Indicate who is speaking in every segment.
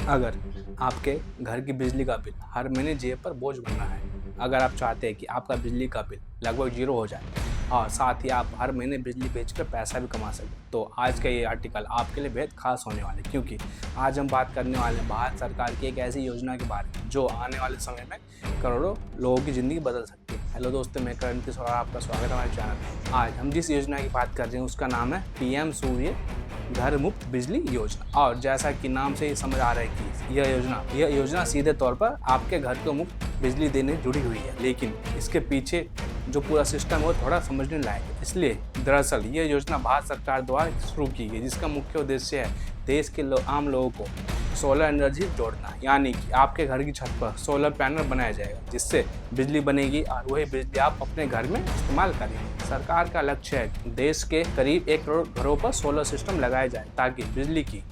Speaker 1: अगर आपके घर की बिजली का बिल हर महीने जेब पर बोझ बनना है, अगर आप चाहते हैं कि आपका बिजली का बिल लगभग जीरो हो जाए और साथ ही आप हर महीने बिजली बेचकर पैसा भी कमा सकें, तो आज का ये आर्टिकल आपके लिए बेहद खास होने वाले, क्योंकि आज हम बात करने वाले हैं भारत सरकार की एक ऐसी योजना के बारे में जो आने वाले समय में करोड़ों लोगों की ज़िंदगी बदल सकती है। हेलो दोस्तों, मैं करण किशोर, आपका स्वागत है हमारे चैनल में। आज हम जिस योजना की बात कर रहे हैं उसका नाम है पीएम सूर्य घर मुफ्त बिजली योजना। और जैसा कि नाम से ही समझ आ रहा है कि यह योजना सीधे तौर पर आपके घर को मुफ्त बिजली देने जुड़ी हुई है, लेकिन इसके पीछे जो पूरा सिस्टम है वो थोड़ा समझने लायक है। इसलिए दरअसल ये योजना भारत सरकार द्वारा शुरू की गई, जिसका मुख्य उद्देश्य है देश के आम लोगों को सोलर एनर्जी जोड़ना, यानी कि आपके घर की छत पर सोलर पैनल बनाया जाएगा जिससे बिजली बनेगी और वही बिजली आप अपने घर में इस्तेमाल करेंगे। सरकार का लक्ष्य है कि देश के करीब 1 करोड़ घरों पर सोलर सिस्टम लगाए जाए ताकि बिजली की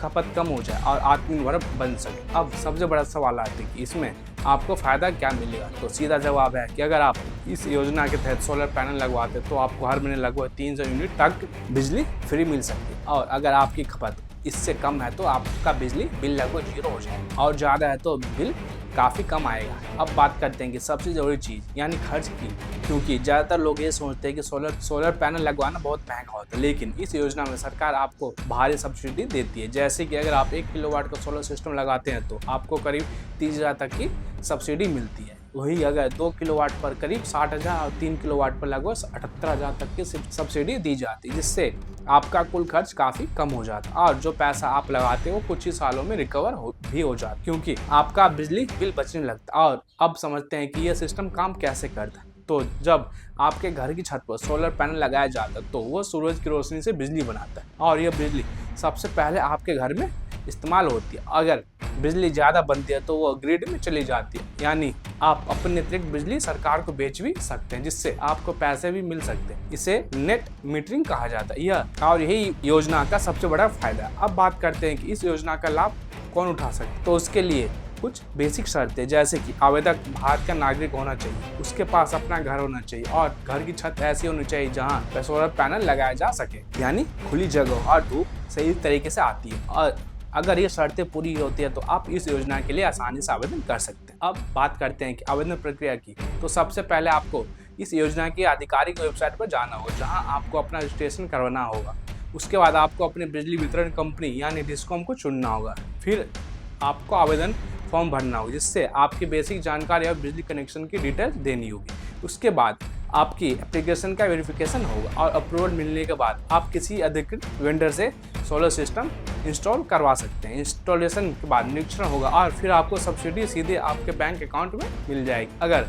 Speaker 1: खपत कम हो जाए और आत्मनिर्भर बन सके। अब सबसे बड़ा सवाल आता है कि इसमें आपको फ़ायदा क्या मिलेगा। तो सीधा जवाब है कि अगर आप इस योजना के तहत सोलर पैनल लगवाते हैं तो आपको हर महीने लगभग 300 यूनिट तक बिजली फ्री मिल सकती है, और अगर आपकी खपत इससे कम है तो आपका बिजली बिल लगभग जीरो हो जाएगा, और ज़्यादा है तो बिल काफ़ी कम आएगा। अब बात करते हैं कि सबसे ज़रूरी चीज़ यानी खर्च की, क्योंकि ज़्यादातर लोग ये सोचते हैं कि सोलर पैनल लगवाना बहुत महंगा होता है, लेकिन इस योजना में सरकार आपको भारी सब्सिडी देती है। जैसे कि अगर आप 1 किलोवाट का सोलर सिस्टम लगाते हैं तो आपको करीब 30,000 तक की सब्सिडी मिलती है। वही अगर 2 किलोवाट पर करीब 60,000 और 3 किलोवाट पर लगभग 78,000 तक की सब्सिडी दी जाती है, जिससे आपका कुल खर्च काफ़ी कम हो जाता है और जो पैसा आप लगाते हो कुछ ही सालों में रिकवर भी हो जाता है, क्योंकि आपका बिजली बिल बचने लगता है। और अब समझते हैं कि यह सिस्टम काम कैसे करता है। तो जब आपके घर की छत पर सोलर पैनल लगाया जाता है तो वह सूरज की रोशनी से बिजली बनाता है, और यह बिजली सबसे पहले आपके घर में इस्तेमाल होती है। अगर बिजली ज़्यादा बनती है तो वो ग्रिड में चली जाती है, यानी आप अपने अतिरिक्त बिजली सरकार को बेच भी सकते हैं, जिससे आपको पैसे भी मिल सकते हैं। इसे नेट मीटरिंग कहा जाता है और यही योजना का सबसे बड़ा फायदा है। अब बात करते हैं कि इस योजना का लाभ कौन उठा सकते हैं। तो उसके लिए कुछ बेसिक शर्तें, जैसे कि आवेदक भारत का नागरिक होना चाहिए, उसके पास अपना घर होना चाहिए और घर की छत ऐसी होनी चाहिए जहां सोलर पैनल लगाया जा सके, यानी खुली जगह और धूप सही तरीके से आती है। और अगर ये शर्तें पूरी होती है तो आप इस योजना के लिए आसानी से आवेदन कर सकते हैं। अब बात करते हैं कि आवेदन प्रक्रिया की। तो सबसे पहले आपको इस योजना की आधिकारिक वेबसाइट पर जाना होगा, जहां आपको अपना रजिस्ट्रेशन करवाना होगा। उसके बाद आपको अपने बिजली वितरण कंपनी यानी डिस्कॉम को चुनना होगा। फिर आपको आवेदन फॉर्म भरना होगा, जिससे आपकी बेसिक जानकारी और बिजली कनेक्शन की डिटेल्स देनी होगी। उसके बाद आपकी एप्लीकेशन का वेरिफिकेशन होगा और अप्रूवल मिलने के बाद आप किसी अधिकृत वेंडर से सोलर सिस्टम इंस्टॉल करवा सकते हैं। इंस्टॉलेशन के बाद निरीक्षण होगा और फिर आपको सब्सिडी सीधे आपके बैंक अकाउंट में मिल जाएगी। अगर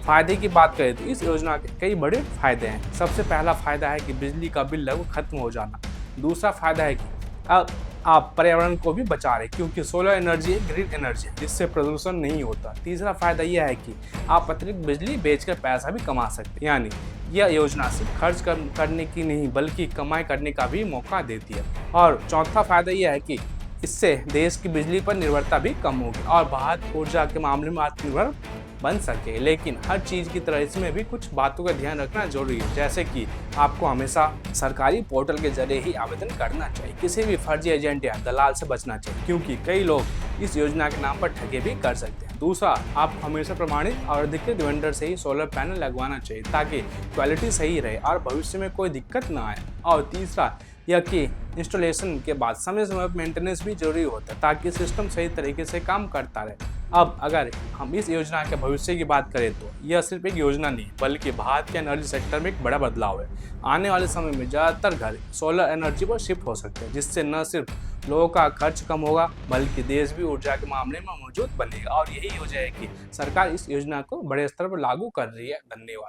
Speaker 1: फ़ायदे की बात करें तो इस योजना के कई बड़े फ़ायदे हैं। सबसे पहला फ़ायदा है कि बिजली का बिल लगभग खत्म हो जाना। दूसरा फ़ायदा है कि अब आप पर्यावरण को भी बचा रहे, क्योंकि सोलर एनर्जी एक ग्रीन एनर्जी है जिससे प्रदूषण नहीं होता। तीसरा फायदा यह है कि आप अतिरिक्त बिजली बेचकर पैसा भी कमा सकते हैं, यानी यह योजना सिर्फ खर्च करने की नहीं बल्कि कमाई करने का भी मौका देती है। और चौथा फायदा यह है कि इससे देश की बिजली पर निर्भरता भी कम होगी और भारत ऊर्जा के मामले में आत्मनिर्भर बन सके। लेकिन हर चीज़ की तरह इसमें भी कुछ बातों का ध्यान रखना जरूरी है, जैसे कि आपको हमेशा सरकारी पोर्टल के जरिए ही आवेदन करना चाहिए। किसी भी फर्जी एजेंट या दलाल से बचना चाहिए, क्योंकि कई लोग इस योजना के नाम पर ठगे भी कर सकते हैं। दूसरा, आपको हमेशा प्रमाणित और अधिकृत वेंडर से ही सोलर पैनल लगवाना चाहिए ताकि क्वालिटी सही रहे और भविष्य में कोई दिक्कत ना आए। और तीसरा यह कि इंस्टॉलेशन के बाद समय समय पर मेंटेनेंस भी जरूरी होता है ताकि सिस्टम सही तरीके से काम करता रहे। अब अगर हम इस योजना के भविष्य की बात करें तो यह सिर्फ एक योजना नहीं बल्कि भारत के एनर्जी सेक्टर में एक बड़ा बदलाव है। आने वाले समय में ज़्यादातर घर सोलर एनर्जी पर शिफ्ट हो सकते हैं, जिससे न सिर्फ लोगों का खर्च कम होगा बल्कि देश भी ऊर्जा के मामले में मौजूद बनेगा। और यही वजह है कि सरकार इस योजना को बड़े स्तर पर लागू कर रही है। धन्यवाद।